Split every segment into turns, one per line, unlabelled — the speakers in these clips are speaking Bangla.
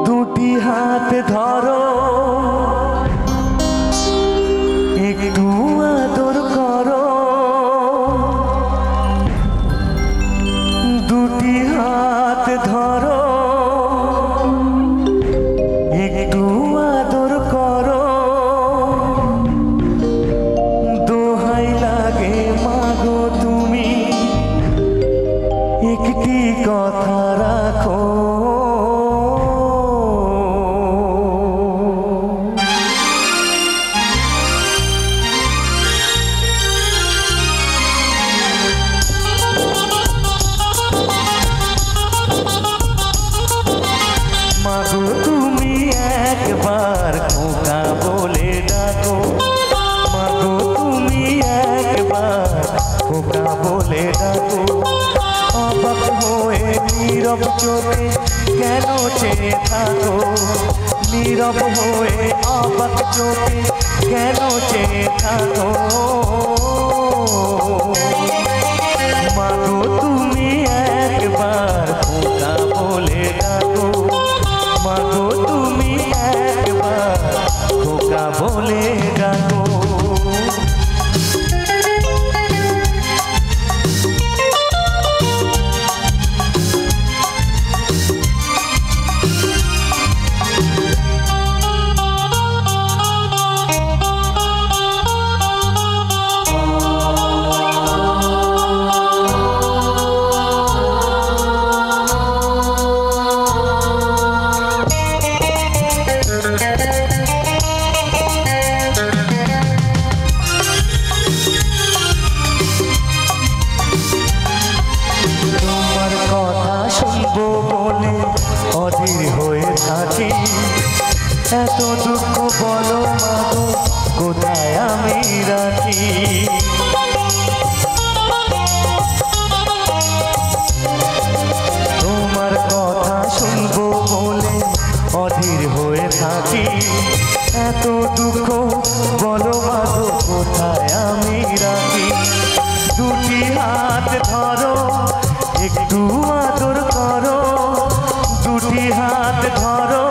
দুটি হাত ধরো, একটু আদর করো। দুটি হাত ধরো, একটু আদর করো। দোহাই লাগে মাগো তুমি একটি কথা রাখো। মাগো তুমি একবার খোকা বলে ডাকো। মাগো তুমি একবার খোকা বলে ডাকো। অবাক হয়ে নীরব চোখে কেন চেয়ে থাকো? নীরব হয়ে অবাক চোখে কেন চেয়ে থাকো? মাগো তুমি একবার খোকা বলে ডাকো। মাগো তুমি একবার খোকা বলে ডাকো। অধীর হয়ে থাকি, এত দুঃখ বলো মাগো কোথায় আমি রাখি? তোমার কথা শুনবো বলে অধীর হয়ে থাকি, এত দুঃখ বলো মাগো কোথায় আমি রাখি? দুটি হাত ধরো, একটু আদর করো। দুটি হাত ধরো,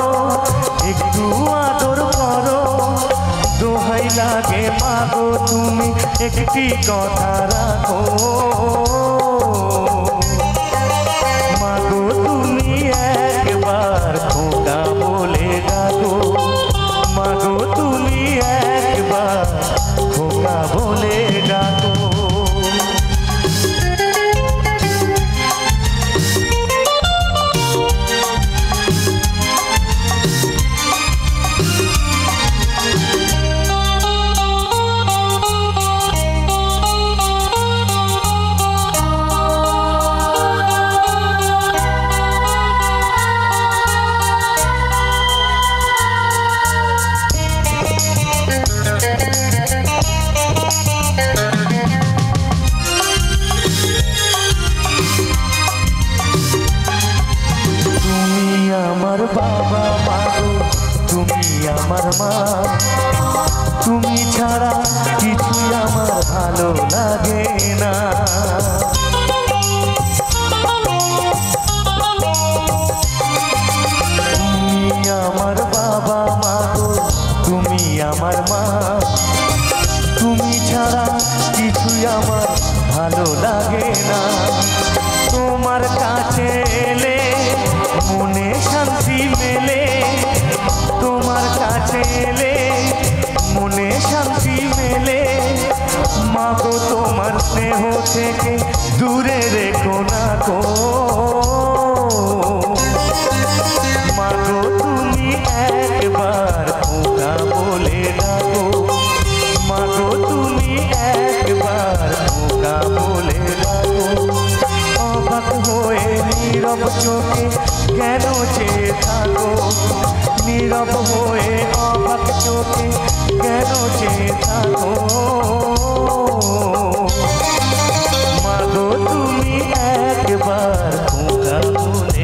একটু আদর করো। দোহাই লাগে মাগো তুমি একটি কথা রাখো। মাগো তুমি একবার খোকা বলে ডাকো। মাগো তুমি একবার খোকা বলে ডাকো। আমার বাবা মাগো তুমি আমার মা, তুমি ছাড়া কিছুই আমার ভালো লাগে না। তুমি আমার বাবা মাগো তুমি আমার মা, তুমি ছাড়া কিছুই আমার ভালো লাগে না। তোমার কাছে এলে মনে শান্তি মেলে, তোমার কাছে এলে মনে শান্তি মেলে। মাগো তোমার স্নেহ থেকে দূরে রেখো না গো। মাগো তুমি একবার খোকা বলে ডাকো। মাগো তুমি একবার খোকা বলে ডাকো। অবাক হয়ে নীরব চোখে কেন চেয়ে থাকো? নীরব হয়ে অবাক চোখে কেন চেয়ে থাকো? মাগো তুমি একবার খোকা বলে